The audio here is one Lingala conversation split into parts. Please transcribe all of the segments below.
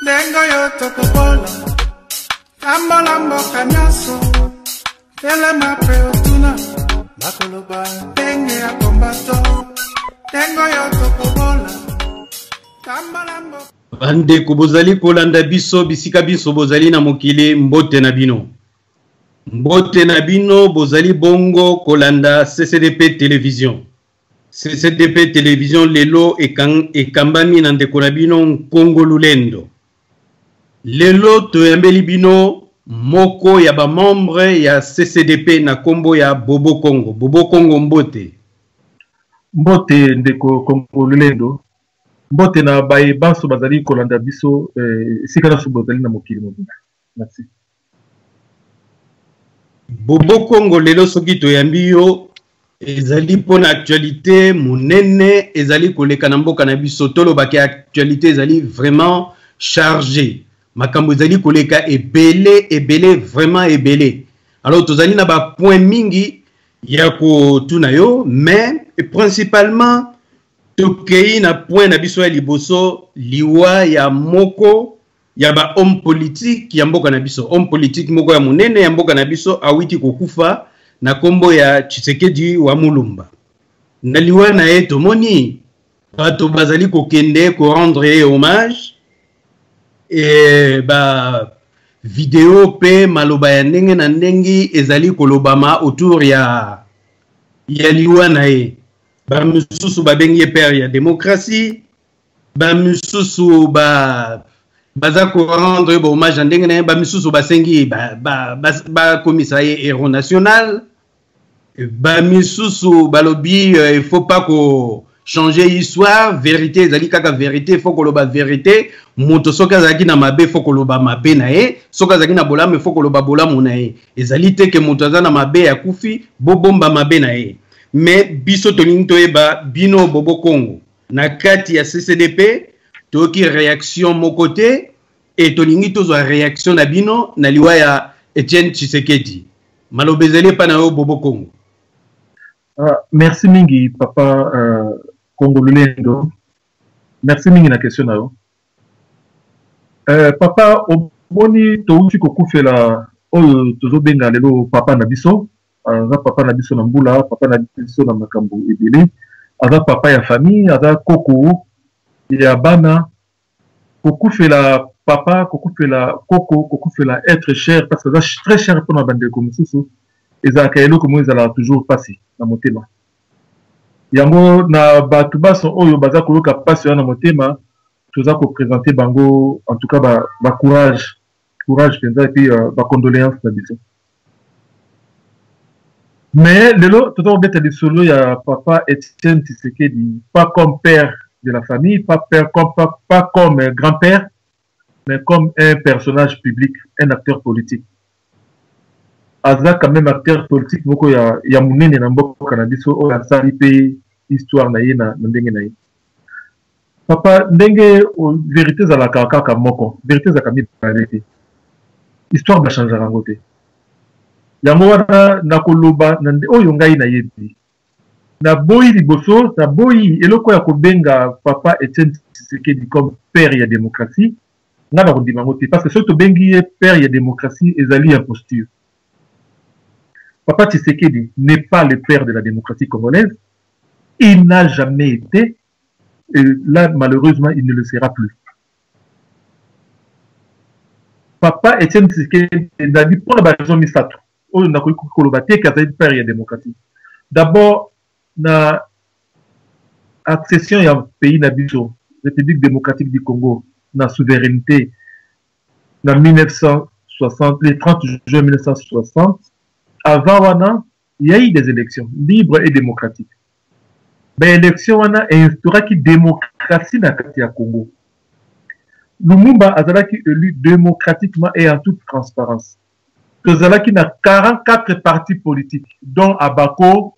Dengo yo tokobola, kambola mboka nyaso, tele mape otuna, bakoloba denge ya kombato. Dengo yo tokobola, kambola mboka. Bande kubozali kolanda biso bisika biso bozali na mokili mbote na bino. Mbote na bino bozali bongo kolanda CCDP Télévision. CCDP Télévision lelo ekambami na ndeko na bino Kongo Lulendo. Lelo toyambeli bino moko ya ba membre ya CCDP na kombo ya Bobo Congo. Bobo Congo mbote. Mbote ndeko Kongo Lulendo. Mbote na baye baso bazali kolanda biso sika na subozali na mokili mobile. Merci. Bobo Congo lelo soki toyambi yo ezali pona actualité monene ezali koleka na mboka na biso tolo baki actualité ezali vraiment chargé. Makambo ezali koleka ebele vraiment ebele. Alors tozali na ba point mingi ya ko tuna yo mais principalement tokei na point na biso ya liboso liwa ya moko ya ba homme politique ya mboka na biso. Homme politique moko ya monene ya mboka na biso awiti kokufa na kombo ya Tshisekedi wa Mulumba. Na liwa na ye tomoni bato bazali kokende ko rendre hommage et ba vidéo pe maloba ya ndenge na ndengi ezali kolobama autour ya liwa na ye. Ba misusu babengi père ya démocratie, ba misusu baza ko rendre hommage ndenge na ye, ba misusu basengi ba komisa ye héros national, ba misusu balobi il faut pas ko changer histoire, vérité ezali kaka vérité, faut ko loba vérité, moto soka zaki na mabe faut ko loba mabe na ye, soka zaki na bolame faut ko loba bolamo na ye, ezali te ke moto aza na mabe ya kufi bobomba mabe na ye. Mais biso tolingi toyeba bino Bobo Congo na kati ya CCDP toki réaction mon côté et tolingi tozwa réaction na bino na liwa ya Etienne Tshisekedi. Malobezeli pa na yo Bobo Congo. Merci mingi papa Congo Lulendo. Merci mingi na question na yo. Papa oboni touti kokufela oyo tozobenga lelo papa na biso. Aza papa na biso na mbula, papa na biso na makambo ebele, aza papa ya famille, aza koko ya bana, kokufela papa, kokufela koko, kokufela être cher, parce que c'est très cher pour la bande de Komususu, et ça a eloko mo ezala toujours passé na motema. Yango na batu baso oyo baza koloka passion na motema, toza ko présenter bango en tout cas ba courage penza et puis ba condoléances na biso. Mais lelo tout le monde solo ya papa Etienne Tshisekedi, pas comme père de la famille, pas comme grand-père, mais comme un personnage public, un acteur politique. Aza quand même acteur politique, moko ya munene na mboka kanabiso o ya sali pe histoire na ye na ndenge na ye. Papa ndenge vérité za la kaka moko, vérité za kami vérité. Histoire ba changer rango te. Yango wana na koloba na oyo ngai na yebi na boyi liboso na boyi eloko ya kobenga papa Etienne Tshisekedi comme père ya démocratie nga na kondima ngote parce que soto bengi ye père ya démocratie ezali imposture. Papa Tshisekedi n'est pas le père de la démocratie congolaise, il n'a jamais été et là malheureusement il ne le sera plus. Papa Etienne Tshisekedi n'a dit pour la raison misato on a le père ya démocratie. D'abord, na accession ya pays na biso, République démocratique du Congo, na souveraineté, na 1960, le 30 juin 1960, avant wana, il y a eu des élections libres et démocratiques. Mais l'élection wana instaura qui démocratie na kati ya Congo. Lumumba azalaki élu démocratiquement et en toute transparence. Tozalaki na 44 partis politiques, dont Abako,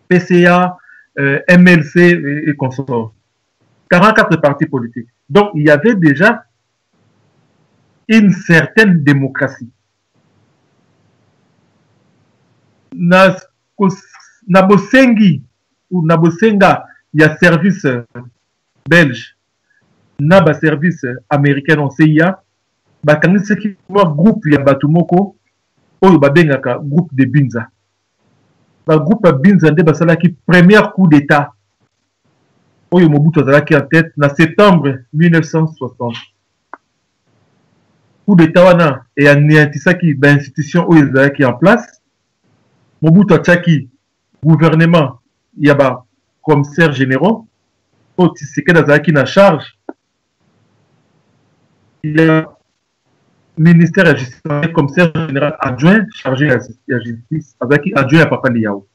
PCA, MLC et consorts. 44 partis politiques. Donc, il y avait déjà une certaine démocratie. Nabosengi ou Nabosenga, il y a service belge. na ba service américain en CIA bakangisaki mwa groupe ya bato moko oyo babengaka groupe de Binza. Ba groupe ya Binza nde basalaki premier coup d'état oyo Mobutu azalaki en tête na septembre 1960. Coup d'état wana eanéantisaki ba institution oyo ezalaki en place. Mobutu atiaki gouvernement ya ba commissaires généraux oyo Tshisekedi azalaki na charge. Il y a ministère de la justice, commissaire général adjoint chargé de la justice, avec adjoint à Papa Liao.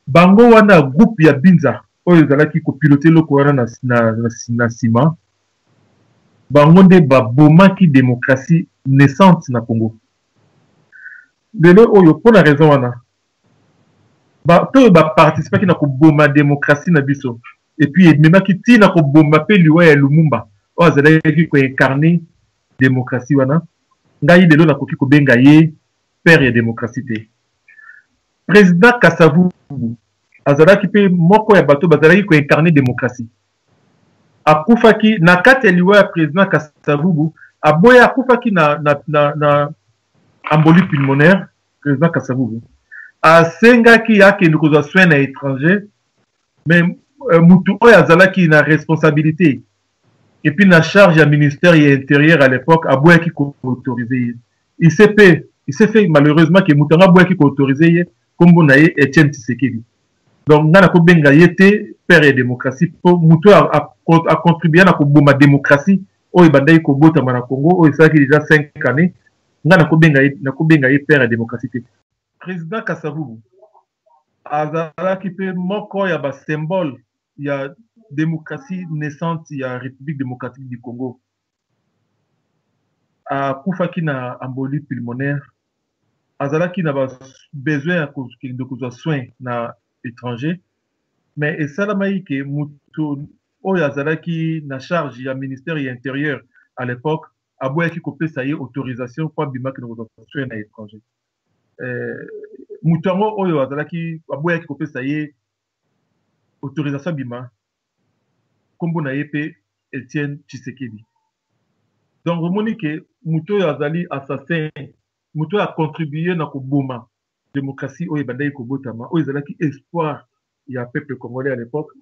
Bango wana groupe ya Binza, oyo ezalaki ko piloter loko wana na sima. Bango nde babomaki démocratie naissante na Congo. Lelo oyo pour la raison wana. To ba participer na ko boma démocratie na biso. Et puis memaki tina ko boma pe liwa ya Lumumba. Oyo azalaki ko incarner démocratie wana ngai lelo nakoki kobenga ye père ya démocratie te. Président Kasavubu azalaki pe moko ya bato bazalaki ko incarner démocratie. Akufaki na kati ya liwa ya président Kasavubu aboya akufaki na embolie pulmonaire. Président Kasavubu asengaki akende kozwa soin na étranger mais mutu oyo azalaki na responsabilité et puis la charge du ministère intérieur à l'époque a beau qui autorisé. Il s'est fait malheureusement que Moutanga Boua qui autorisé comme vous n'avez Etienne Tshisekedi. Donc on a benga yete père et démocratie pour Moutou a contribué à la démocratie au Ibandai Kobota Mana Congo au ça qui déjà 5 années. On a benga yete père et démocratie. Président Kasavubu azala qui peut moko ya ba symbole ya démocratie naissante, il y a la République démocratique du Congo. À Koufaki na embolie pulmonaire, Azalaki n'a pas besoin de soins na étranger, mais et Salamaï que Moutou Azalaki na charge du ministère intérieur à l'époque, a beau qui copie ça y est autorisation pour bimak nos soins na étranger. Moutongo Oyo Azalaki a beau qui copie ça y est autorisation bima. Kombo na yepe Etienne Tshisekedi. Donc, vous montrez que Mouto Azali assassin, Mouto a contribué na koboma démocratie au Ebandai Kobotama, au Ezalaki espoir il y a peuple congolais à l'époque.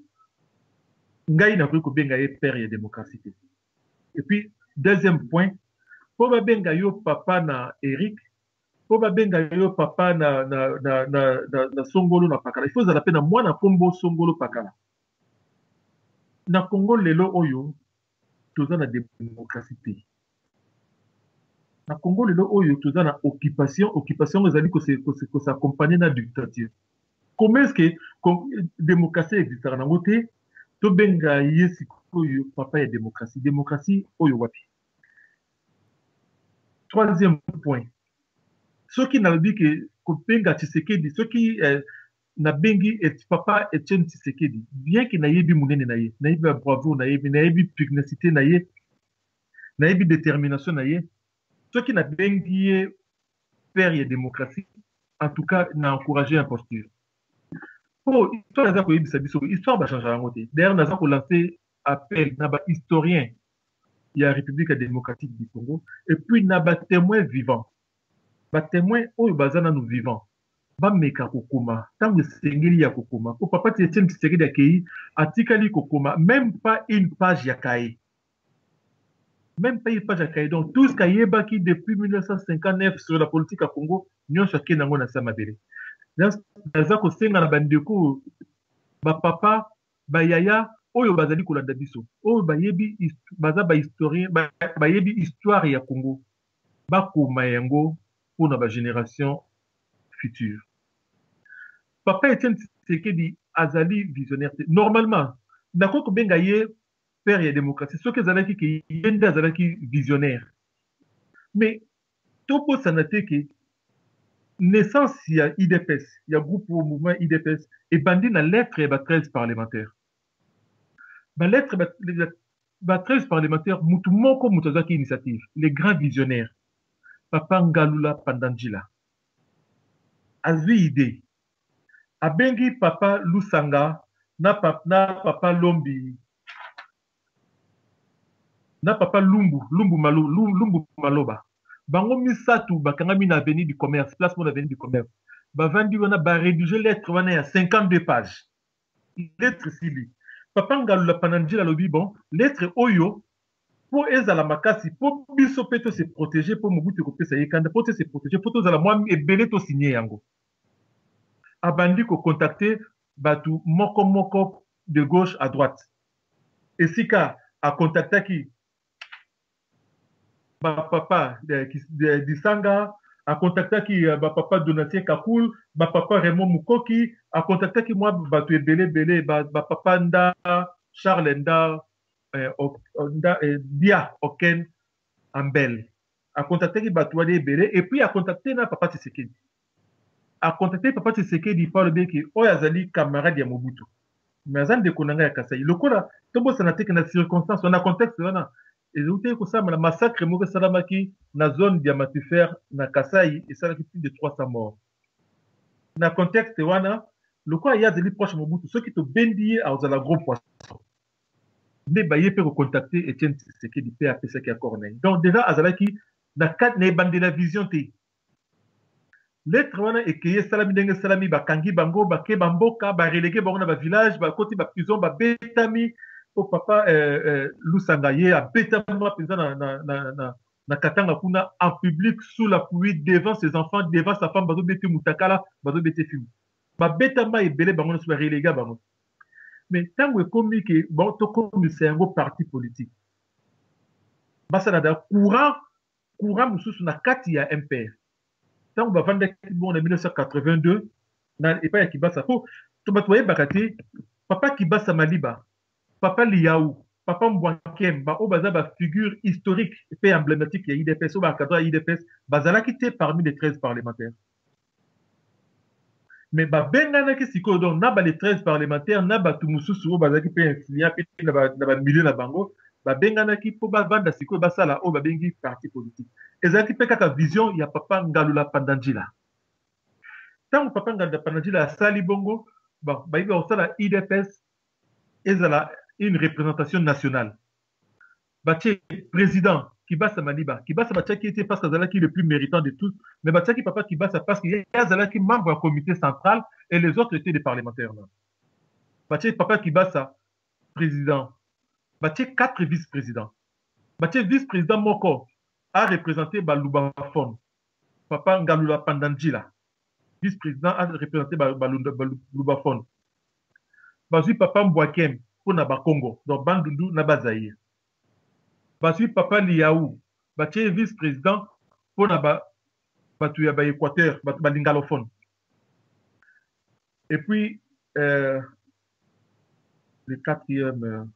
Ngai na ko benga ye père ya démocratie. Et puis deuxième point, pour benga yo papa na Eric, pour benga yo papa na Songolo na Pakala. Il faut ça l'appelle na moi na Pombo Songolo Pakala. Na Congo lelo oyo toza na démocratie te. Na Congo lelo oyo toza na occupation ezali ko s'accompagner na dictature. Comment est-ce que démocratie existe na ngote to benga yesi oyo papa ya démocratie oyo wapi. Troisième point. Ce qui n'a dit que ko benga Tshisekedi, ce qui na bengi et papa Etienne Tshisekedi bien qu'il n'ait pas monene na ye, n'ait pas bravo n'ait pas pugnacité n'ait pas détermination n'ait ce qui n'a bengi père et démocratie en tout cas n'a encouragé l'imposture. Oh histoire n'a pas histoire va changer en côté. D'ailleurs n'a pas lancé appel n'a pas historien il y a République démocratique du Congo et puis n'a pas témoin vivant. Ba témoin oyo bazana nous vivants. Bameka kokoma tango sengeli ya kokoma ko papa Etienne Tshisekedi akei atikali kokoma même pas une page ya kaye, donc tout ce kayeba qui depuis 1959 sur la politique à Congo nyonso ke nango na samabele naza ko senga na bandeko ba papa ba yaya oyo bazali kolanda biso oyo bayebi baza ba historien bayebi histoire ya Congo bakoma yango pour na ba génération future. Papa Etienne Tshisekedi azali visionnaire. Normalement, d'accord que bengaye père et démocratie, ce que zalaki ki yenda zalaki visionnaire. Mais topo sanate que naissance il y a IDPS, il y a groupe au mouvement IDPS et bandi na lettre et 13 parlementaires. Ba lettre ba 13 parlementaires mutu moko mutazaki initiative, les grands visionnaires. Papa Ngalula Pandangila. Azwi idée. Abengi papa Lusanga na papa Lombi na papa Lumbu Maloba. Bango misatu bakangami na avenue du commerce, place mon avenue du commerce. Bavandi wana ba rédiger lettre wana ya 52 pages. Lettre sili. Papa Ngalula Pananjila lobi bon, lettre oyo pour ezala makasi pour biso peto se protéger pour Mobutu kopesa yekanda pour se protéger pour tozala moi ebele to signer yango. Abandi ko contacter batu moko de gauche à droite. Esika a contacté qui papa Disanga, a contacté qui papa Donatien Kakoul, papa Raymond Mukoki, a contacté qui moi batu belé papa Nda Charles Nda Dia Oken Ambel, a contacté qui batu belé et puis a contacté na papa Tshisekedi, a contacté papa Tshisekedi par le bien qui oyazali camarade ya Mobutu. Mais azan de konanga ya Kasai le kola tobo sanate que na circonstance on a contexte wana et vous savez que ça le massacre mo salamaki na zone diamantifère na Kasai et ça a plus de 300 morts na contexte wana le quoi il y a des proches Mobutu ceux qui te bendier à la gros poisson ne baye peut contacter Etienne Tshisekedi pe apesa ki Corneille donc déjà azalaki na quatre ne bande la vision té lettre wana ekeye salami ndenge salami bakangi bango bake bamboka ba relégué bango na ba village ba koti ba prison ba betami au papa Lusanga ye a betama penza na Katanga kuna en public sous la pluie devant ses enfants devant sa femme bazo bete mutakala bazo bete film ba betama ebele bango na ba relégué bango mais tango ekomi ke bon to komi c'est un parti politique basa na courant mususu na kati ya MPR. Tant que bavanda bon en 1982 na epa ya Kibasa po to batwaye bakati papa Kibasa Maliba papa Liaou papa Mbwakem ba obaza ba figure historique et emblématique ya IDPS ou ba cadre IDPS bazala quitté parmi les 13 parlementaires mais ba bengana ki siko donc na ba les 13 parlementaires na ba tumususu bazaki pe influent pe na ba milieu na bango ba bengana ki po ba vanda siko basala o ba bengi parti politique ezaki pe kaka vision ya papa Ngalula Pandanjila. Tant que papa Ngalula Pandanjila sali bongo, bon, ba iba osala IDPS ezala une représentation nationale. Baché président Kibasa Maliba, Kibasa Baché qui était parce que Zala qui est le plus méritant de tous, mais Baché qui papa Kibasa parce qu'il y a Zala qui membre du comité central et les autres étaient des parlementaires. Baché papa Kibasa président, Baché 4 vice-présidents. Baché vice-président Moko a représenté Balubafon. Papa Ngalula Pandanjila. Vice-président a représenté Balubafon. Bazui Papa Mbwakem pour Naba Congo. Donc Bandundu Naba Zaïre. Bazui Papa Liaou. Baché vice-président pour Naba Batuyaba Équateur, Balingalophone. Et puis, le quatrième.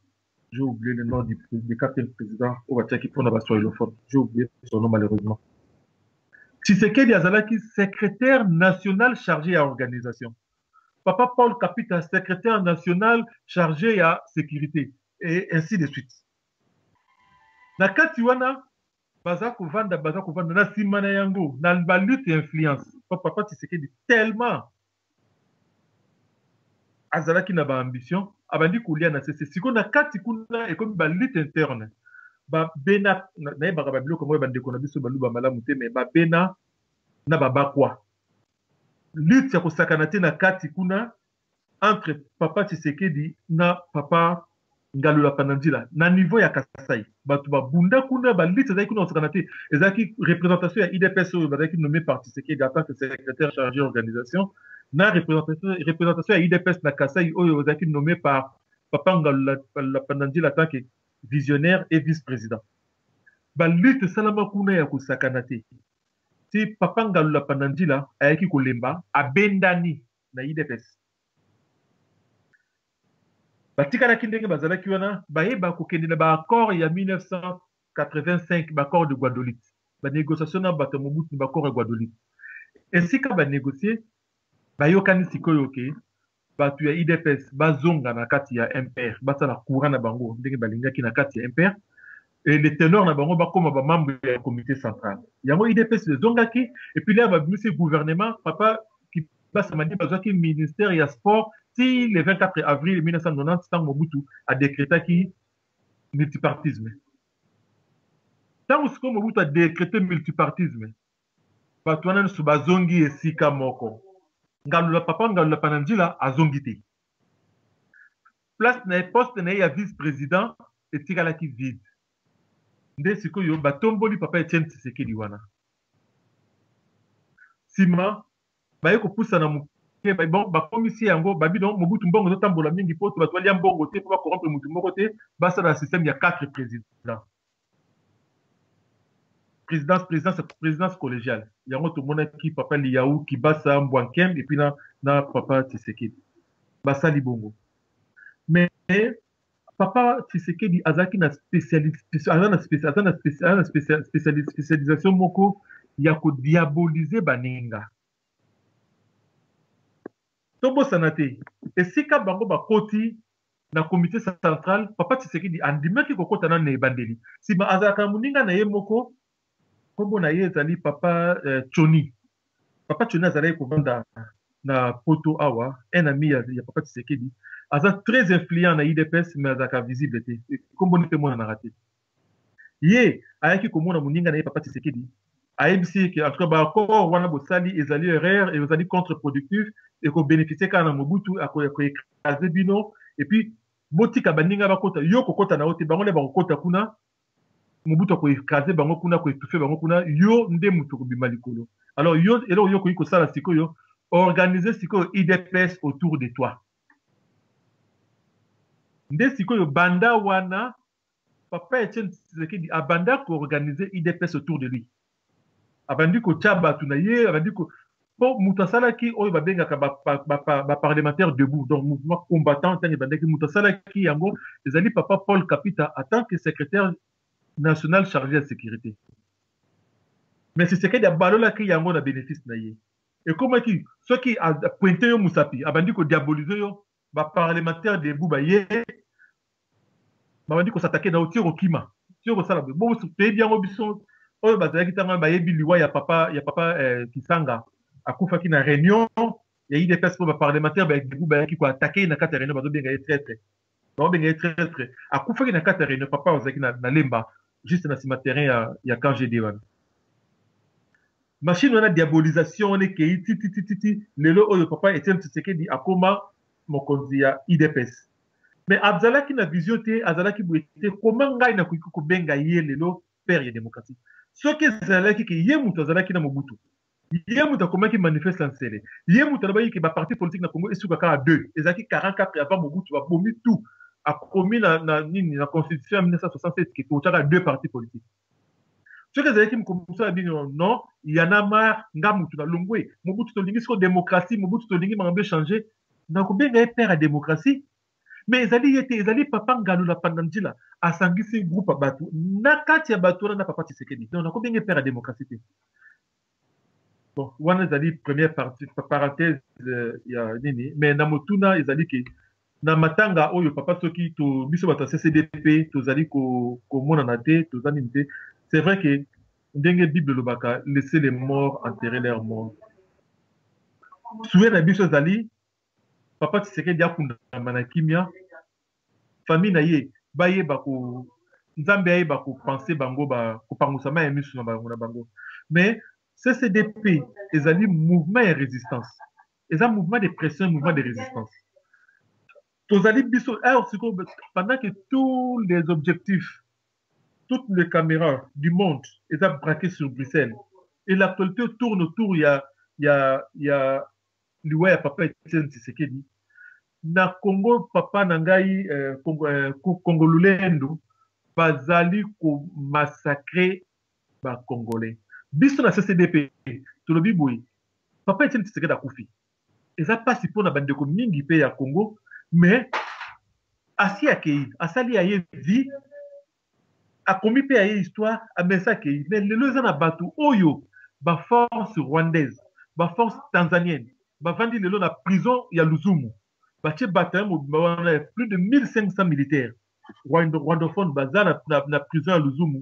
J'ai oublié le nom du quatrième président au Bataki pour Naba Soilophone. J'ai oublié son nom malheureusement. Tshisekedi Azalaki, secrétaire national chargé à l'organisation. Papa Paul Kapita, secrétaire national chargé à sécurité. Et ainsi de suite. Na Katiwana, Bazako Vanda, na Simana Yango, na la lutte et influence. Papa Tshisekedi, tellement Azalaki n'a pas ambition. Abandi Koulia na cessé. Si on a kati kuna et comme ba lutte interne, ba bena na ba babilo comme ba ndeko na biso ba luba malamu te mais ba bena na ba bakwa. Lutte ya kosakanate na kati kuna entre papa Tshisekedi na papa Ngalula Pandanjila na niveau ya Kasai. Batu ba bunda kuna ba lutte za kuna kosakanate ezaki représentation ya IDPS ba zaki nommé par Tshisekedi en tant que secrétaire chargé d'organisation. Na représentation à IDPS na Kasai oyo ozaki nommé par Papa Ngalula Pandanjila en tant que visionnaire et vice-président. Ba lutte salama kuna ya kusakanate. Si Papa Ngalula Pandanjila ayaki kolemba abendani na IDPS. Batika na kindenge bazalaki wana bayeba kokende na ba accord ya 1985 ba accord de Guadeloupe. Ba négociation na bato Mobutu ba accord de Guadeloupe. Ainsi ka ba négocier bayokani sikoyo ke batu ya IDPS bazonga na kati ya MPR basala courant na bango ndenge balingaki na kati ya MPR et les ténors na bango bakoma ba membre du comité central yango IDPS zongaki et puis là ba monsieur gouvernement papa qui passe mandi bazaki ministère ya sport si le 24 avril 1990 tant Mobutu a décrété qui multipartisme Tant que Mobutu a décrété multipartisme, Batouana Subazongi et Sika Moko. Ngalula papa, ngalula panandila, azongi te. Place na poste na ya vice-président, et tigalaki vide. Nde sikoyo, batomboli papa Etienne Tshisekedi wana. Sima, baye ko poussa na muke, bon, bakomisi yango, babi don, Mobutu mbongo zotambola mingi poto, batwali ya mbongo te, po ba corrompre mutu moko te, basa na système ya 4 présidents. Présidence collégiale. Il y a un autre qui papa Liaou qui basa Mbwankem et puis na papa Tshisekedi. Basa Libongo. Mais papa Tshisekedi azaki na spécialisation moko ya ko diaboliser baninga. Tobo sanate. Et si ka bango bakoti na comité central, papa Tshisekedi andimaki kokota na nebandeli. Si ba azaka muninga na ye moko kombo na ye ezali papa Tchoni. Papa Tchoni azali kovanda na poto awa, un ami ya papa Tshisekedi. Aza très influent na IDPS, mais azaka visible te. Kombo ni pe mona na raté. Ye, ayaki komona muninga na ye papa Tshisekedi. Ayebisi ke en tout cas ba ko wana bosali ezali erreur et ezali contre-productif et ko bénéficier kana Mobutu ako écraser bino et puis botika baninga bakota yo kokota na ote bango le bakota kuna Mobutu ko écraser bango kuna ko étouffer bango kuna yo nde mutu ko bima likolo. Alors yo elo yo ko sala sikoyo organiser sikoyo IDPS autour de toi. Nde sikoyo banda wana papa Etienne Tshisekedi abanda ko organiser IDPS autour de lui. Abandi ko tchaba tunaye abandi ko po mutasala ki oyo babengaka ba parlementaire debout donc mouvement combattant tant bandaki mutasala ki yango ezali papa Paul Kapita en tant que secrétaire national chargé de la sécurité. Mais c'est ce qu'il y a balola qui yango na bénéfice na ye. Et comment qui ceux qui a pointé yo musapi abandi ko diaboliser yo ba parlementaire debout ba ye babandi ko s'attaquer na otiro kima. Tiro sala bo pays bien obiso oyo bazalaki tanga ba yebi liwa ya papa Kisanga akufaki na réunion ya IDPS pour ba parlementaire ba debout ba ki ko attaquer na kata réunion bazo benga traître. Bazo benga traître akufaki na kata réunion papa ozaki na lemba juste na sima terrain ya quand j'ai dit wana. Machine wana diabolisation on est ki titi lelo oyo papa Etienne Tshisekedi akoma mokonzi ya IDPS. Mais Abzalaki na vision te azalaki boete comment ngai na ko benga ye lelo père ya démocratie. Ce que zalaki ki ye mutu azalaki na Mobutu. Ye mutu akomaki manifeste en sele. Ye mutu abayi ki ba parti politique na Congo esuka ka 2. Ezaki 44 avant Mobutu ba bomi tout. A commis la constitution en 1967 qui est 2 partis politiques. Ce que vous avez dit, non, il y en a marre, Ngamutu na Longwe, Mobutu Tolingi, c'est démocratie, Mobutu Tolingi m'a changé. N'a combien de père à démocratie? Mais ils allaient papa Ngalou la Pandandila, à Sangisi groupe à Batou, Nakati à Batou, n'a pas Tshisekedi. Non, n'a combien de père à démocratie? Bon, on a dit première partie, parenthèse, il y a Nini, mais Namotuna, ils allaient que na matanga oyo papa soki to biso bata CCDP to zali ko mona na te to zani te c'est vrai que ndenge bible lobaka laisser les morts enterrer leurs morts soué na biso zali papa Tshisekedi akunda na kimia famille na ye baye bako nzambe aye bako penser bango ba ko pangusa ma emisu na bango mais CCDP ezali mouvement de résistance ezali mouvement de pression mouvement de résistance. Pendant que tous les objectifs, toutes les caméras du monde sont braquées sur Bruxelles, et l'actualité tourne autour, il y a l'Iwa papa Etienne Tshisekedi. Na Congo, papa Nangai, Congo Lulendo, bazali ko massacrer ba Congolais. Biso na CCDP, to le biboui, papa Etienne Tshisekedi a koufi. Et ça passe pour na bande ko mingi pe ya Congo. Mais, assis à Kei, asali à vie, a commis à histoire, a messa Kei, mais les gens à bateau, oyo, ba force rwandaise, ba force tanzanienne, ba vandi le la prison, il y a Luzumu, ba tche bataille, plus de 1500 militaires, rwandophones, baza na prison à Luzumu,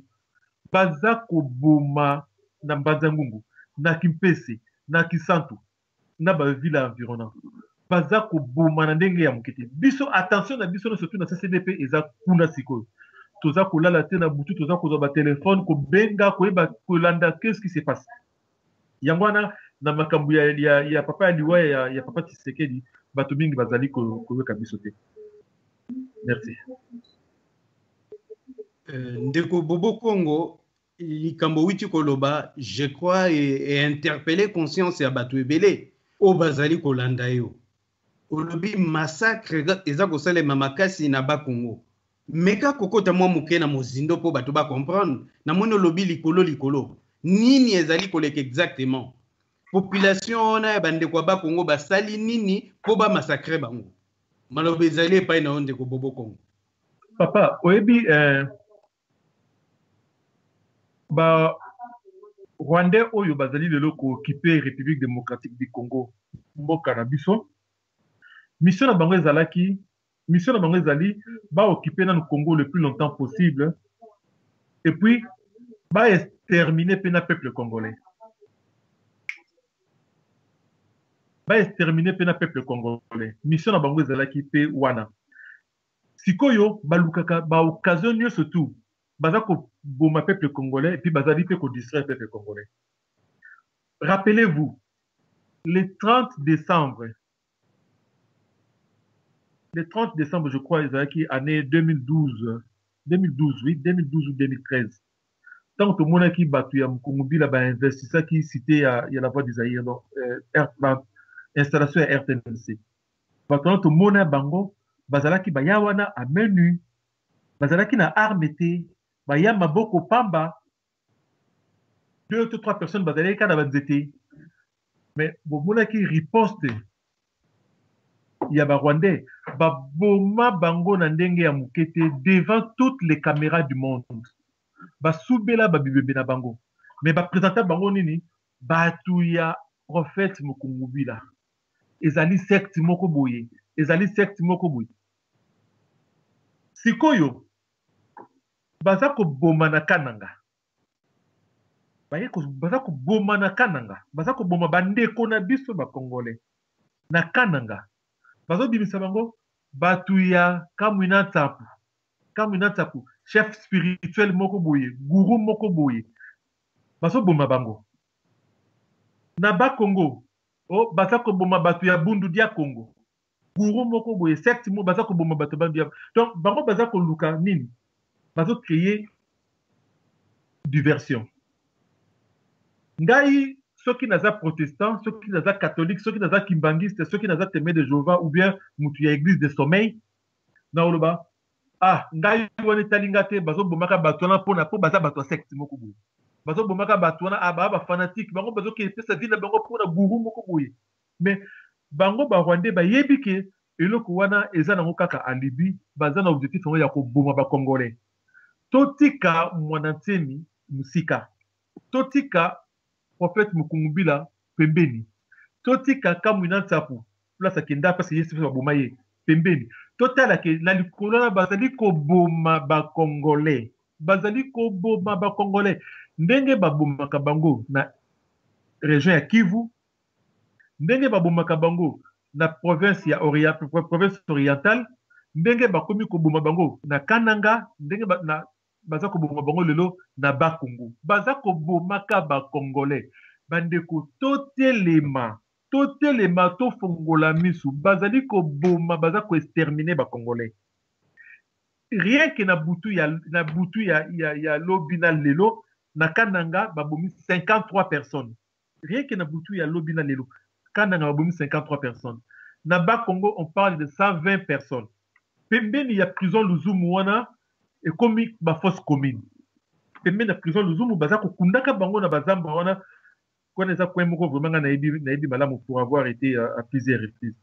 baza koboma na Mbazangungu, na Kimpese, na Kisantu, na ba ville environnante. Baza ko boma na ndenge ya mukete biso attention na biso surtout na CCDP eza kuna sikoyo toza kolala te na butu toza kozwa ba téléphone kobenga koyeba kolanda qu'est-ce qui se passe yango wana na makambo ya papa ya liwa ya papa Tshisekedi bato mingi bazali koyoka biso te. Merci. Ndeko Bobo Congo likambo witi koloba je crois et interpeller conscience ya bato ebele o bazali kolanda yo olobi massacre eza kosalema makasi na Bakongo meka kokota mwa moke na mozindo po bato ba comprendre na moni olobi likolo nini ezali koleka exactement population ona ya bandeko ya Bakongo basali nini po ba massacre bango maloba ezali epai na yo ndeko Bobo Congo. Papa oyebi ba Rwandais oyo bazali lelo ko occuper République démocratique du Congo mboka na biso mission na bango ezali ba occuper na Congo le plus longtemps possible et puis ba exterminer pe na peuple congolais mission na bango ezalaki pe wana sikoyo balukaka ba occasion surtout baza ko boma peuple congolais et puis bazali pe ko distraire peuple congolais. Rappelez-vous le 30 décembre je crois ezalaki année 2012 oui 2012 ou 2013 tant que monaki batu ya mukungubila ba investissaki cité ya la voie du Zaïre donc installation ya RTNC batu to mona bango bazalaki bayawana à menu bazalaki na armete baya maboko pamba 2 ou 3 personnes bazalaki na banzete mais bomonaki riposte ya ba Rwandais baboma bango na ndenge ya mukete devant toutes les caméras du monde basubela babibebe na bango mais baprésenta bango nini batu ya prophète Mukungubila ezali secte moko boye sikoyo baza koboma na Kananga baza koboma na Kananga baza koboma bandeko na biso bakongolais na Kananga bazo bimisa bango batu ya Kamwina Ntapu chef spirituel moko boye guru moko boye bazo boma bango na Bakongo baza koboma batu ya Bundu dia Congo guru moko boye secte mo baza koboma batu bandu ya donc bango baza koluka nini bazo créer diversion ngai soki naza protestant soki naza catholique soki naza kimbangiste soki naza témoin de Jéhovah ou bien mutu ya église de sommeil na oloba ngai wana talinga te bazo bomaka bato na pona po baza bato secte moko boye bazo bomaka bato na ba fanatique bango bazo ke pesa vie na bango pona guru moko boye mais bango ba Rwandais ba yebike eloko wana eza nango kaka alibi baza na objectif ya ko boma ba Congolais totika mwananteni musika totika prophète Mukungubila pembeni totika Kamwina Ntapu place akenda parce yesu ba boma ye pembeni totala ke na likolo na bazali ko boma ba Congolais ndenge babomaka bango na région ya Kivu ndenge babomaka bango na province orientale ndenge bakomi koboma bango na Kananga ndenge baza koboma bango lelo na Bakongo baza kobomaka ba Congolais bandeko totelema tofongola misu bazali koboma baza ko exterminer ba Congolais rien que na butu ya lobina lelo na Kananga babomi 53 personnes rien que na butu ya lobina lelo Kananga babomi 53 personnes na Bakongo on parle de 120 personnes pembeni ya prison Luzumu wana ekomi ba fausse commune pembeni ya prison Luzumu baza kokundaka bango na bazamba wana kwana eza kwa moko vraiment nayebi malamu pour avoir été à plusieurs reprises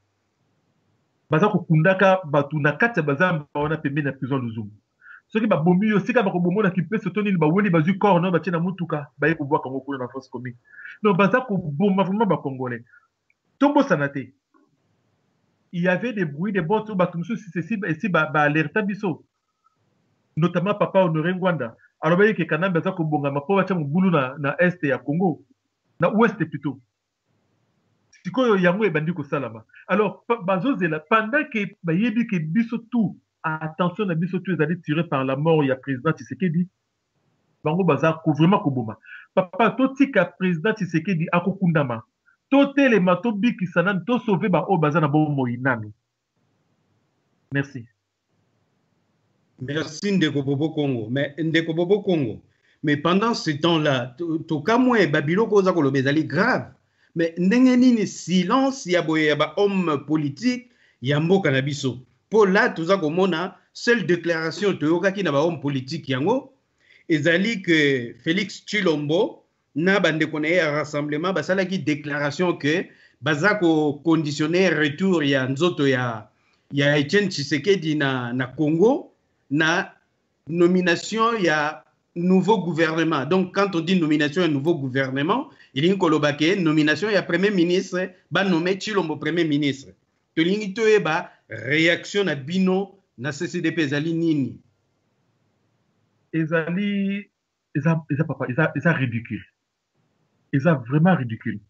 baza kokundaka batu na kati ya bazamba wana pembeni ya prison Luzumu soki babomi yo sika bakobomona kipeso to nini baweli bazwi corps no batie na mutuka baye kobwaka ngo kuna na fausse commune non baza koboma vraiment ba Congolais tombo sanate il y avait des bruits de bottes ou batumsu si ba alerta biso notamment papa Honoré Ngwanda alors baye ke kanambe baza kobonga mapo batia mubulu na est ya Congo na ouest plutôt sikoyo yango ebandi ko salama alors bazozela pendant que bayebi ke biso tout attention na biso tu ezali tiré par la mort ya président Tshisekedi bango baza vraiment koboma papa totika président Tshisekedi akokundama totelema tobikisa nani tosauve baoyo baza na bomoi nanu. Merci. Merci Ndeko Bobo Congo. Mais Ndeko Bobo Congo. Mais pendant ce temps-là, Tokamwe Babilo Koza Kolobezali grave. Mais Ndengenini silence ya boye ba homme politique yambo kanabiso. Pour là tuza komona seule déclaration toyoka ki na ba homme politique yango ezali que Félix Tshilombo na bande konaye rassemblement basala ki déclaration que bazako conditionner retour ya nzoto ya Etienne Tshisekedi na Congo na nomination ya nouveau gouvernement. Donc quand on dit nomination ya nouveau gouvernement, il y a une nomination ya premier ministre, ba nommé Tshilombo premier ministre. Tolingi to eba réaction na bino na CCDP ezali nini? Ezali papa, eza ridicule. Eza vraiment ridicule.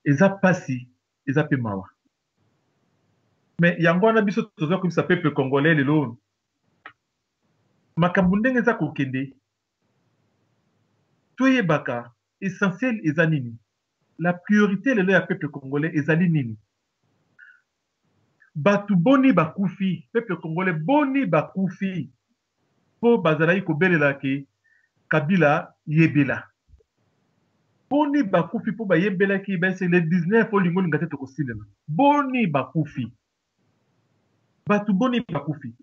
Eza pasi, eza pe mawa. Mais yango na biso tozo comme ça peuple congolais lelo. Makambo ndenge eza kokende. Toyebaka essentiel eza nini? La priorité lelo ya peuple congolais ezali nini? Batu boni bakufi, peuple congolais boni bakufi. Po bazalaki kobelela ke Kabila yebela. Boni bakufi po bayebela ki c'est le 19 olingo ngate tokosilela. Boni bakufi. Batu boni bakufi.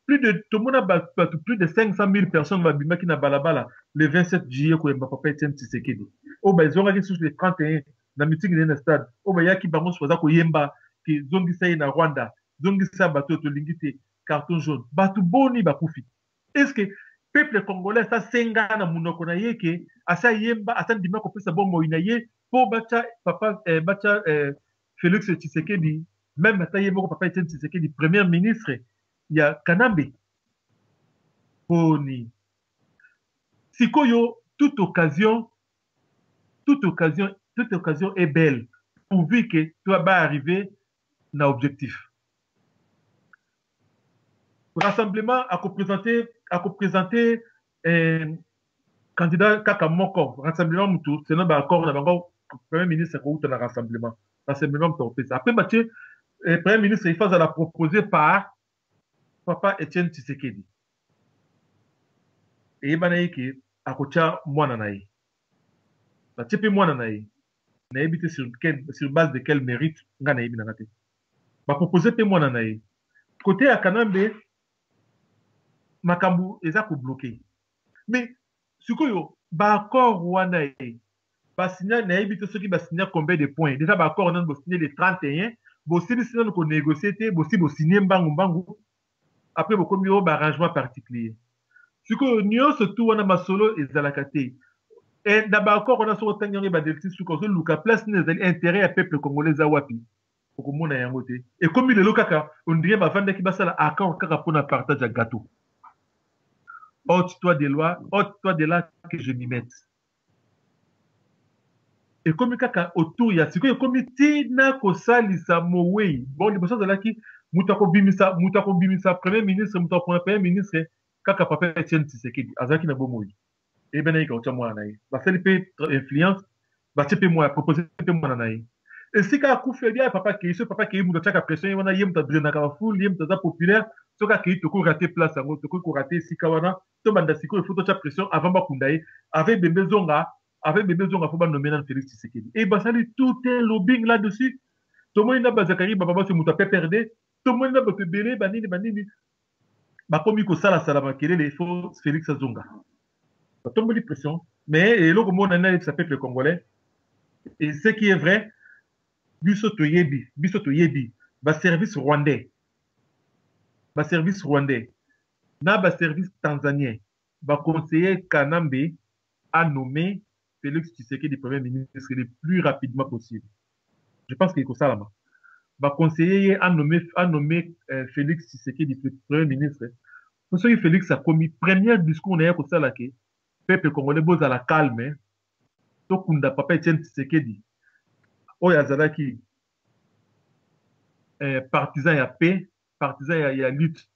Plus de 500 000 personnes babimaki na balabala le 27 juillet ko yemba papa Etienne Tshisekedi. O ba zonga sur le 31 na meeting na stade. O ba yaki bango soza ko yemba ki zongi sai na Rwanda. Zongi sa bato to lingite carton jaune. Batu boni bakufi. Est-ce que peuple congolais sa senga na munoko na yeke asa yemba asa ndima ko pesa bombo inaye po bacha papa bacha Félix Tshisekedi même ata yemba ko papa Etienne Tshisekedi premier ministre ya Kanambe boni sikoyo toute occasion est belle pourvu que toi va arriver na objectif. Rassemblement a présenter candidat kaka moko rassemblement mutu c'est non ba accord na bango premier ministre ko uta na rassemblement pour ça après mathieu premier ministre il faut la proposer par papa Etienne Tshisekedi et banaiki akocha mwana nayi ba tipe mwana nayi na ebité sur base de quel mérite nga na yebi na ngate ba proposer pe mwana nayi côté ya Kanambe makambu eza ko bloquer mais sikoyo ba accord wana ba signer na ebité ceux qui ba signer combien de points déjà ba accord on a signé le 31 bo si nous ko négocier té bo si bo signer mbangu après bo komi o ba arrangement particulier sikoyo nyo surtout wana masolo ezalaka te et d'abord on a so tangani ba delti sikoyo luka place nezali intérêt à peuple congolais za wapi okomona yango te et comme le lokaka on dirait ba vanda ki basala accord kaka pona partage à gâteau. Ôte-toi des lois, ôte-toi de là que je m'y mette. Et comme kaka autour ya sikoyo comme tina ko salisa mowei bon liboso de là qui mutako bimisa premier ministre mutako premier ministre kaka papa Etienne Tshisekedi azaki na bomoi et ben ka ocha mwana naye ba faire pe influence ba tepe moi proposer pe mwana naye et si ka kufe dia papa ki mutaka pression wana yem ta drena ka foule yem ta populaire soka ki to ko rater place yango to ko rater sika wana to banda siko il faut to cha pression avant ba kundaye avec bébé zonga faut ba nommer dans Félix Tshisekedi et ba sali tout un lobbying là-dessus to mo ina ba zakari baba se muta pe perdre to mo ina ba pe belé banini ba komi ko sala makelele il faut Félix Zonga ba tombe di pression mais et loko mo na ça peuple congolais et ce qui est vrai biso to yebi ba service rwandais na ba service tanzanien ba conseiller Kanambe a nommé Félix Tshisekedi premier ministre le plus rapidement possible. Je pense qu'il est comme ça là-bas. Va conseiller a nommé Félix Tshisekedi premier ministre. Parce que Félix a commis premier discours on a comme ça là que peuple congolais beau à la calme. To kunda papa Etienne Tshisekedi. Oya partisan ya paix, partisan ya lutte.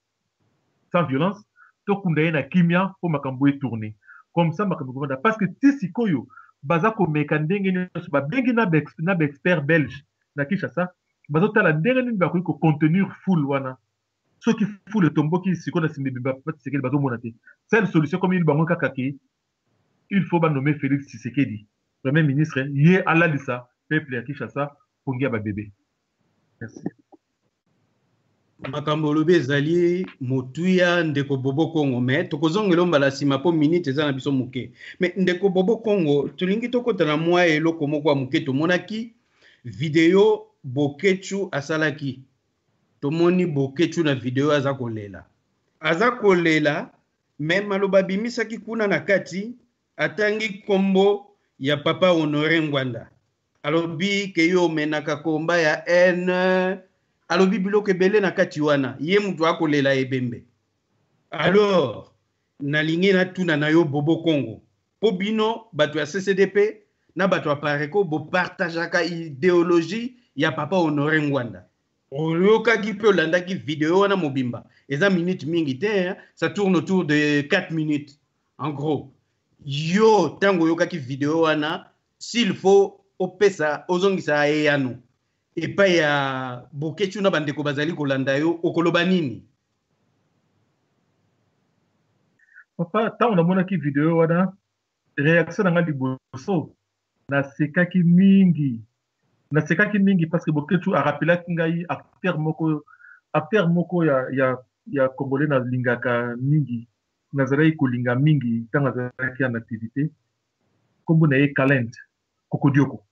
sans violence, to kundaye na kimia pour makambo tourner. Comme ça makambo parce que tisikoyo baza ko mekandenge nyonso ba bengi na expert belge na Kinshasa bazo tala ndenge nini ba ko contenir full wana soki full tombo ki siko na simbi ba Tshisekedi bazo mona te. Seule solution comme il bango kaka ki il faut ba nommer Félix Tshisekedi premier ministre yé ala lisa peuple ya Kinshasa pongia ba bébé. Merci. Makambo lobe ezali motuya ndeko Bobo Congo mais tokozongela mbala sima po minute eza na biso muke mais ndeko Bobo Congo tulingi tokota na mwa eloko moko ya muke tomonaki video Bokechu asalaki tomoni Bokechu na video aza kolela mais maloba bimisaki kuna na kati atangi kombo ya papa Honoré Ngwanda alobi ke yo menaka komba ya N alobi biloko ebele na kati wana ye mutu akolela ebembe. Alors nalingi na tuna na yo Bobo Congo po bino bato ya CCDP na bato ya Pareko bo partageaka idéologie ya papa Honoré Ngwanda oyokaki mpe olandaki video wana mobimba eza minute mingi te ça tourne autour de 4 minutes en gros yo tango oyokaki video wana s'il faut opesa ozongisa eyano epa ya Bokechu na bandeko bazali kolanda yo okoloba nini? Papa tango namonaki video wana réaction nanga liboso nasekaki mingi parce que Bokechu a rappelé ngai acteur moko ya congolais na lingaka mingi nazalaki kolinga mingi tango azalaki en activité kombo na ye Kalent Kokodioko.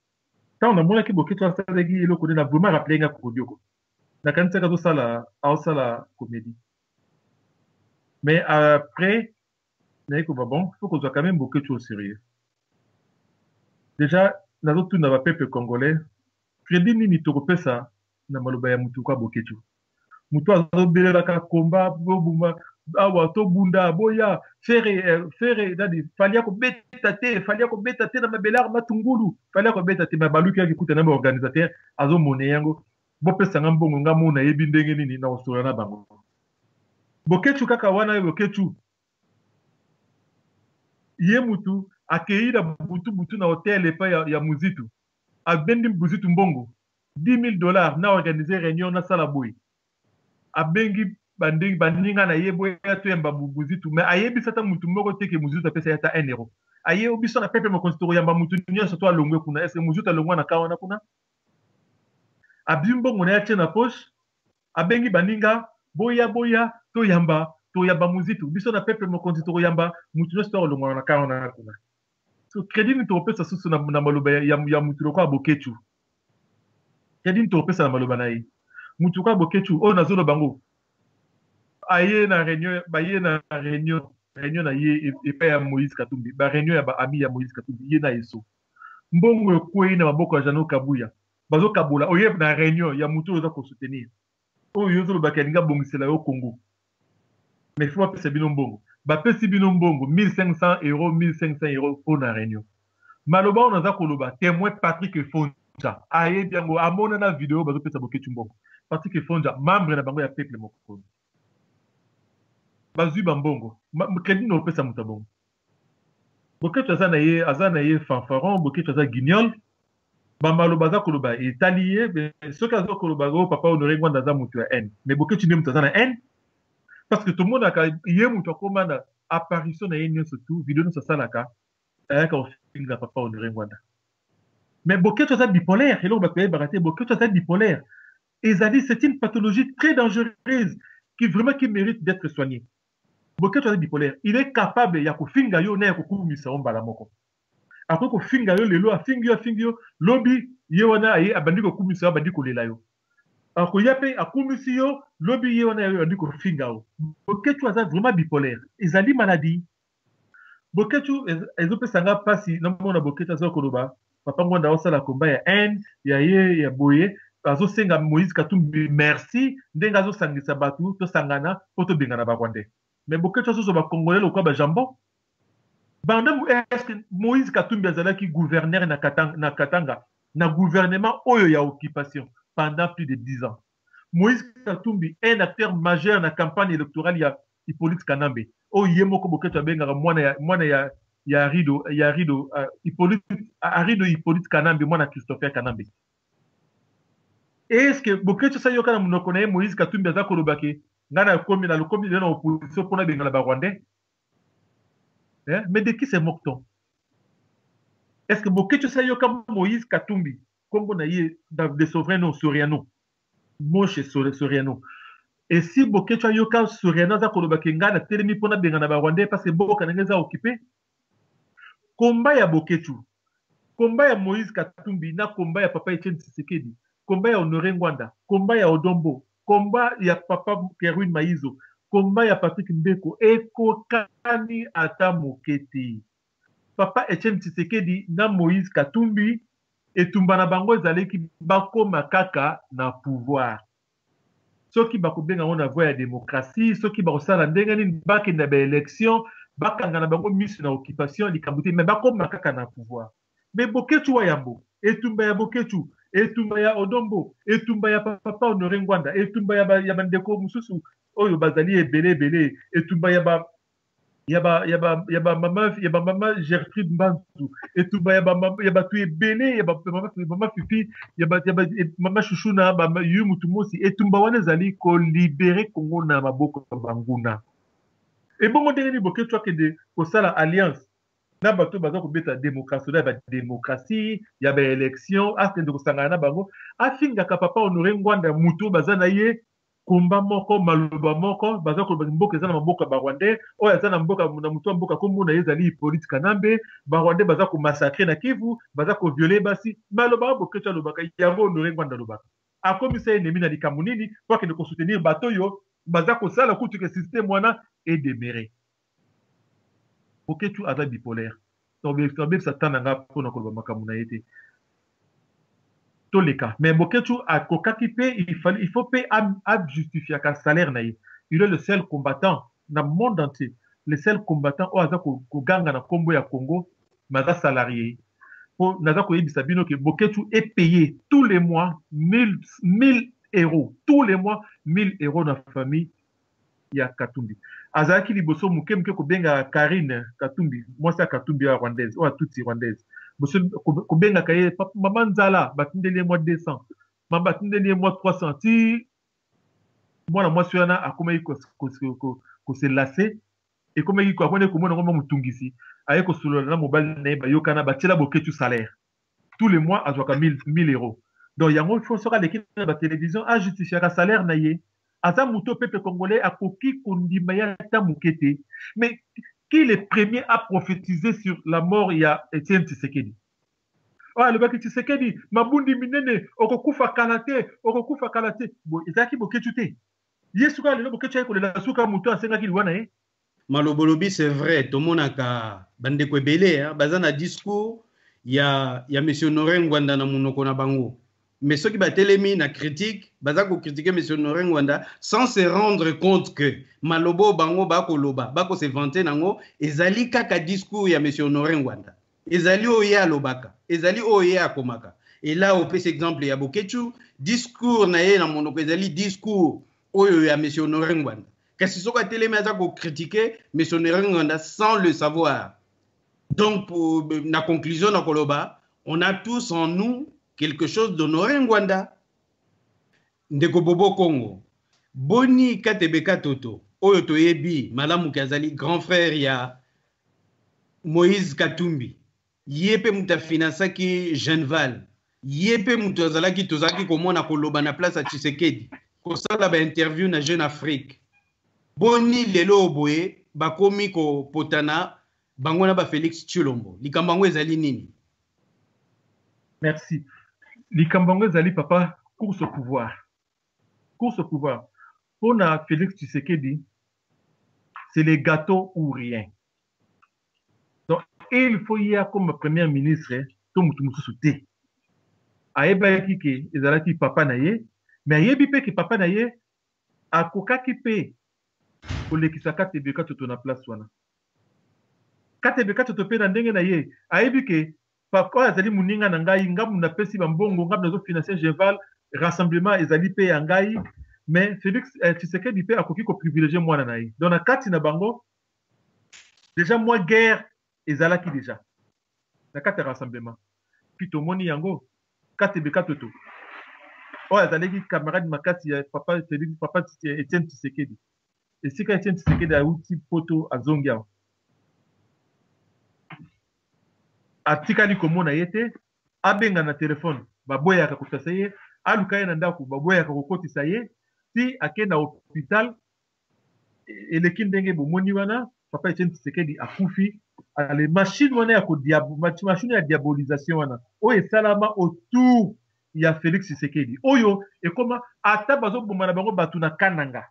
Tant on a monaki Bokechu asalaki eloko na vraiment rappelé nga Kokodioko nakanisaka aosala comédie mais après naye ko bon faut qu'on soit quand même Bokechu au sérieux déjà nazotuna ba peuple congolais crédit nini tokopesa na maloba ya mutu kwa Bokechu mutu azobelelaka komba bobuma awa tobunda boya fere dadi falia ko beta te na mabelar matungulu falia ko beta te mabaluki ya kikuta na organisateur azo mone yango bopesa ngambongo ngamu na yebi ndenge nini na osora na bango Bokechu kaka wana Bokechu ye mutu akeira butu na hotel epa ya muzitu abendi muzitu mbongo $10,000 na organiser réunion na sala boy abengi bandinga na yebo ya tuyamba muzitu mais ayebisa ta mutu moko teke muzitu apesa ya ta 1 euro aye obiso na pepe mokonsitoro yamba mutu nyonso to alongwe kuna est-ce que muzitu alongwa na kawana kuna abimbongo na ya na poche abengi bandinga boya to yamba muzitu biso na pepe mokonsitoro yamba mutu nyonso to alongwa na kawana kuna so crédit ni topesa susu na maloba ya mutu lokwa Bokechu crédit ni topesa na maloba na ye mutu kwa Bokechu o nazolo bango aye na réunion na ye epa ya Moïse Katumbi ba réunion ya ba ami ya Moïse Katumbi ye na yeso mbongo kwei na maboko ya Jano Kabuya bazo kabola oye na réunion ya mutu oza ko soutenir o yozo ba kalinga bongisela yo Congo mais faut pas bino mbongo ba pesi bino mbongo 1500 € pour na réunion maloba on aza koloba témoin Patrick Fonja aye biango amona na vidéo bazo pesa Bokechu mbongo Patrick Fonja membre na bango ya peuple moko bazui bambongo crédit no pesa mutabongo Bokechu aza na ye fanfaron Bokechu aza guignol bamaloba za koloba italien soki aza koloba go papa Honoré Ngwanda aza mutu ya haine mais Bokechu nde mutu aza na haine parce que tout le monde a ye mutu akoma na apparition na ye nyonso tu video nyonso asalaka ayaka kofinga papa Honoré Ngwanda mais Bokechu aza bipolaire eloko bato bayebaka te Bokechu aza bipolaire ezali c'est une pathologie très dangereuse qui mérite d'être soignée. Bokechu aza bipolaire il est capable ya kofinga yo na ya kokumisa yo mbala moko après kofinga yo lelo afingi yo lobi ye wana aye abandi kokumisa yo abandi kolela yo akoya pe akumisi yo lobi ye wana abandi kofinga yo Bokechu aza vraiment bipolaire ezali maladie Bokechu ezopesanga pasi namona Bokechu aza koloba papa Ngwanda osala komba ya haine ya ye ya boye azosenga Moïse Katumbi merci ndenge azosangisa batu tosangana po tobengana bakwande mais Bokechu azozo bakongolais lokwa bajambo bandambu est-ce que Moïse Katumbi azalaki gouverneur na Katanga na gouvernement oyo ya occupation pendant plus de 10 ans Moïse Katumbi un acteur majeur na campagne électorale Hippolyte Kanambe. Oh, yemoko boketu abenga mwana ya Arido Hippolyte Kanambe, mwana Christopher Kanambe. Est-ce que boketu sa yoka na munoko na Moïse Katumbi aza kolobake ngana komi na lokomi na opposition pona benga la Rwandais? Mais de qui se moque-t-on? Est-ce que boketu sa yoka Moïse Katumbi kombo na ye de Sovrano Soriano Moshe Soriano? Et si boketu yoka Soriano za kolobake ngana telemi pona benga na Rwandais parce que boka na ngeza occupé komba ya boketu, komba ya Moïse Katumbi na komba ya papa Etienne Tshisekedi, komba ya Honoré Ngwanda, komba ya Odombo, komba ya papa Kerwin Maizo, komba ya Patrick Mbeko, ekokani ata moketi. Papa Etienne Tshisekedi na Moïse Katumbi etumba na bango ezaleki bakoma kaka na pouvoir. Soki bakobenga on a voie ya démocratie, soki bakosala ndenge nini bakenda ba élection, bakanga na bango mise na occupation likambuti, mais bakoma kaka na pouvoir. Mais boketu wa yambo, etumba ya boketu, etumba ya Odombo, etumba ya papa Honoré Ngwanda, etumba ya bandeko mususu oyo bazali ebele, etumba ya mama Gertrude Mbanzu, etumba ya batu ebele, ya mama Fifi, ya mama Chouchouna, yu mutu mosi, etumba wana ezali ko libérer Congo na maboko banguna. Et bon, on dit boketu akende kosala alliance na bato baza kobeta démocratie, ya ba élection, akende kosangana na bango, afingaka papa Honoré Ngwanda mutu baza na ye komba moko maloba moko baza ko mboka eza na mboka ba Rwandais, oyo eza na mboka na mutu mboka kombo na ezali Hippolyte Kanambe, ba Rwandais baza ko massacrer na Kivu, baza ko violer basi, maloba boketu alobaka yango Honoré Ngwanda alobaka. Akomisa ennemi na likambo nini po akende ko soutenir bato yo baza ko sala kutu ke système wana et demeurer. Boketu aza bipolaire. Donc ça tananga pour na koloba makambo na yete. Tous les cas. Mais Boketu a kokaki pe il faut payer à justifier un salaire na ye. Il est le seul combattant dans le monde entier. Le seul combattant au aza ko ganga na kombo ya Congo, maza salarié. Pour naza ko yebisa bino que Boketu est payé tous les mois 1000 euros. Tous les mois 1000 euros dans la famille ya Katumbi. Azaki liboso muke ko benga Karine Katumbi, moi ça Katumbi ya rwandaise ou à toutes rwandaises. Boso ko benga kaye maman Nzala batindeli mois 200. Mama batindeli mois 300. Ti moi na moi suyana akoma ko se lasser et comme il ko akone ko mona ngomba mutungisi. Aye ko solo na mobile na ba yokana batela boketu salaire. Tous les mois azwaka 1000 euros. Donc yango il faut sera l'équipe de la télévision a justifier ka salaire na ye. Aza muto peuple congolais a koki kondima ya ta mukete. Mais qui est le premier à prophétiser sur la mort? Il y a Etienne Tshisekedi. Ah, le baki Tshisekedi, mabundi minene, okokufa kalate. Bon, ezaki boketu te. Yesuka le boketu ya kolela suka muto asenga ki liwana eh. Malobolobi c'est vrai, tout le monde a bandeko ebele hein, bazana discours ya monsieur Honoré Ngwanda na munoko na bango. Mais ceux qui batelemi na critique, bazako critiquer monsieur Honoré Ngwanda sans se rendre compte que malobo bango bako loba, bako se vanter nango, ezali kaka discours ya monsieur Honoré Ngwanda. Ezali oye alobaka, ezali oye akomaka. Et là au plus exemple ya Boketu, discours na ye na monoko ezali discours oyo ya monsieur Honoré Ngwanda. Kasi soka telemi azako critiquer monsieur Honoré Ngwanda sans le savoir. Donc pour la conclusion na koloba, on a tous en nous quelque chose d'Honoré Ngwanda. Ndeko Bobo Congo. Boni Katebeka Toto. Oyo toyebi, Malamu Kazali, grand frère ya Moïse Katumbi. Yepe muta finançaki Genval. Yepe muta zalaki tozaki komona koloba na place à Tshisekedi. Kosala ba interview na Jeune Afrique. Boni lelo boye bakomi ko potana bangona ba Félix Tshilombo. Likambango ezali nini? Merci. Likambango ezali papa course au pouvoir. Course au pouvoir. Pour na Félix Tshisekedi, c'est les gâteaux ou rien. Donc, il faut y avoir comme premier ministre, tout le monde sauté. Aïeba ki ezalaki papa naye, mais aïebi pe ki papa naye, akokaki pe pour lekisaka tebeka toto na place wana. Katebeka toto pe na ndenge naye, aïebi ke papa azali muninga na ngai ngamu na pesi bambongo ngamu nazo financer Genval rassemblement ezali pe ya ngai mais Félix Tshisekedi pe akoki ko privilégier mwana na ye. Donc na kati na bango déjà moi guerre ezalaki déjà. Na kati ya rassemblement. Puis tomoni yango Katebeka Toto. Oh azalaki camarade makati ya papa Félix papa Etienne Tshisekedi. Et si ka Etienne Tshisekedi a uti poto azongi awa. Atikali komona yete abenga na telefone baboyaka kotasa ye aluka ye na ndako baboyaka kokotisa ye si ake na hôpital eleki ndenge bomoni wana papa Etienne Tshisekedi akufi ale machine wana ya machine ya diabolisation wana oyo esalama autour ya Félix Tshisekedi oyo ekoma ata bazoboma na bango bato na kananga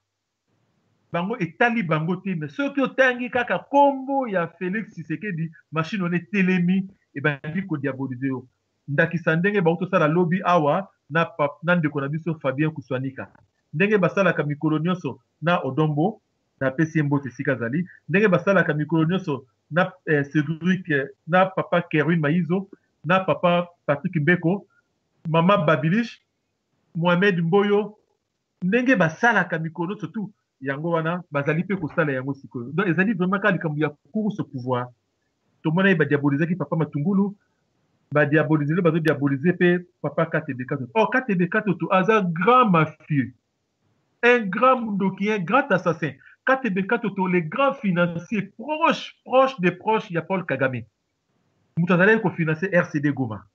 bango etali bango te mais soki otangi kaka kombo ya Félix Tshisekedi machine wana etelemi ebandi kodiabolize yo ndakisa ndenge bautosala lobi awa na ndeko na biso Fabien Kuswanika ndenge basalaka mikolo nyonso na Odombo na pesi mbote esika zali ndenge basalaka mikolo nyonso na Cédric na papa Kerwin Maizo na papa Patrick Mbeko mama Babilish Mohamed Mboyo ndenge basalaka mikolo surtout yango wana bazali pe kosala yango sikoyo donc ezali vraiment ka likambo ya course pouvoir tomona ba diabolisaki papa Matungulu ba diaboliser le bazo diaboliser pe papa Katebeka Toto. Oh Katebeka Toto aza grand mafieux un grand mundoki un grand assassin Katebeka Toto le grand financier proche des proches ya Paul Kagame mutu azali ko financer RCD Goma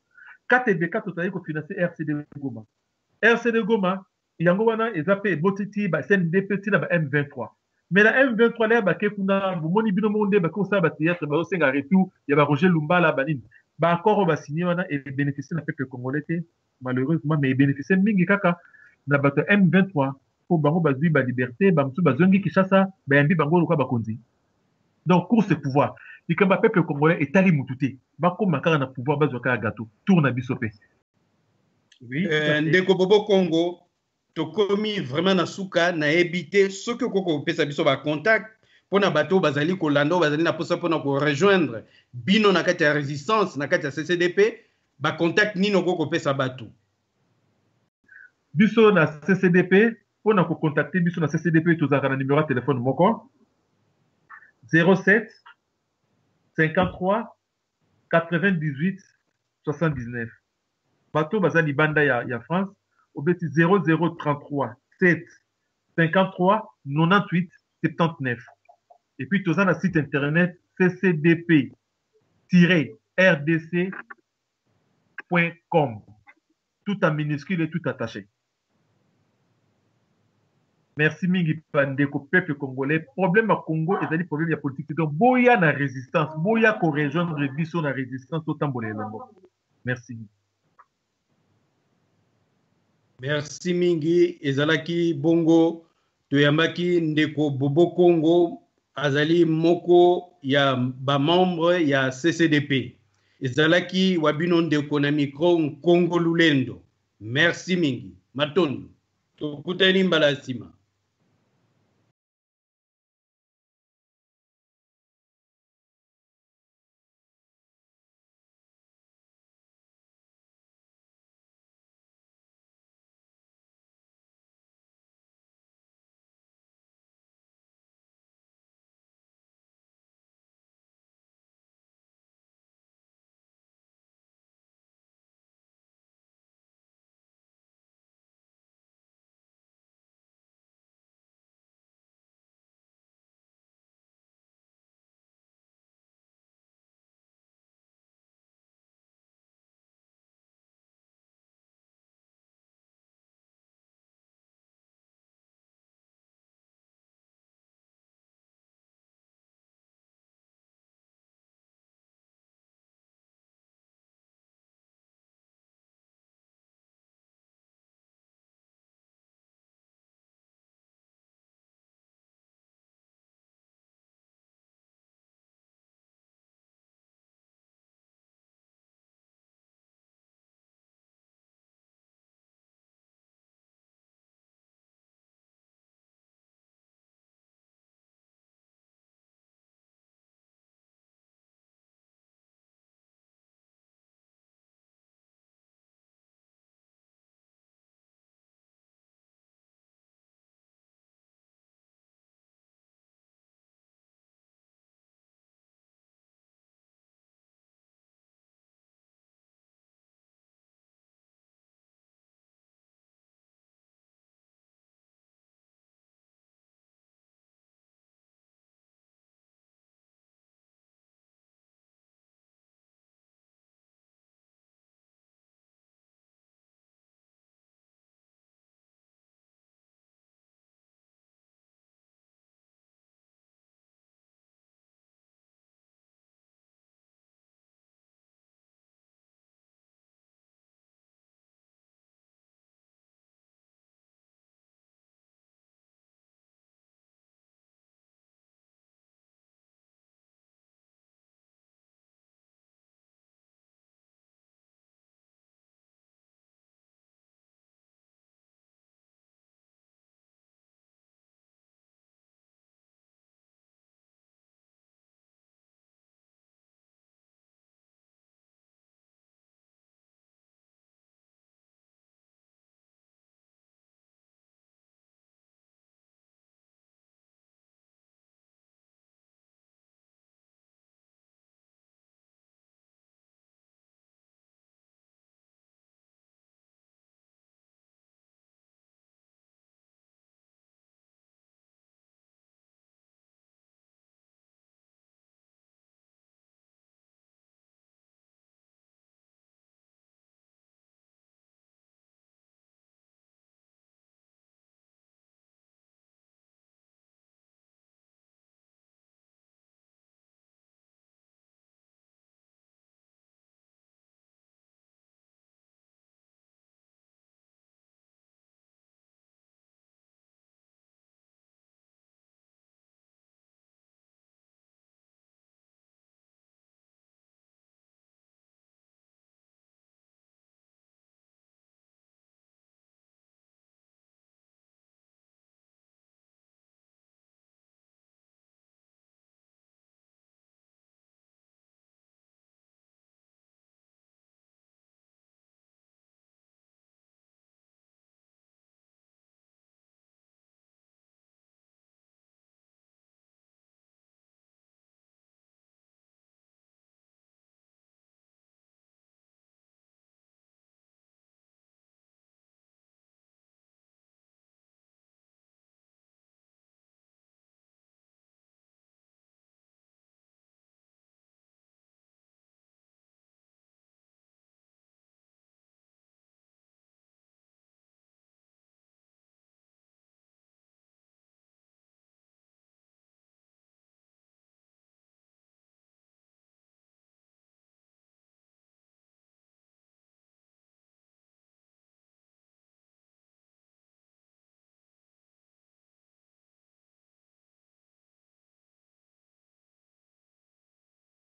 Katebeka Toto azali ko financer RCD Goma RCD Goma yango wana eza pe botiti ba CNDP tina ba M23 mais la M23 là ba ke kuna bomoni bino monde ba ko sa ba théâtre ba osenga retour ya ba Roger Lumbala banini ba accord ba signé wana et bénéficier na peuple congolais malheureusement mais bénéficier mingi kaka na bato M23 pour bango bazui ba liberté ba mutu bazongi Kinshasa ba yambi bango lokwa bakonzi donc course pouvoir likamba peuple congolais etali mututé ba koma kaka na pouvoir bazoka gâteau tourne biso pe oui ndeko bobo Congo tokomi vraiment na suka na ebité soki okoko pesa biso ba contact pona bato bazali kolanda bazali na posa pona ko rejoindre bino na kati ya résistance na kati ya CCDP ba contact nino okoko pesa bato biso na CCDP pona ko contacter biso na CCDP tozaka na numéro de téléphone moko 07 53 98 79 bato bazali banda ya France au bêtis 0033 7 53 98 79. Et puis, tu as un site internet ccdp-rdc.com. Tout en minuscule et tout attaché. Merci Mingi Pandeko, peuple congolais. Problème à Congo, et problème de politique. Donc, boya na résistance, boya ko rejoindre biso na résistance autant bolé lango. Merci. Merci mingi ezalaki bongo toyambaki ndeko bobo Congo azali moko ya ba membre ya CCDP ezalaki wabino ndeko na micro Congo Lulendo. Merci mingi matondo tokutani mbala sima.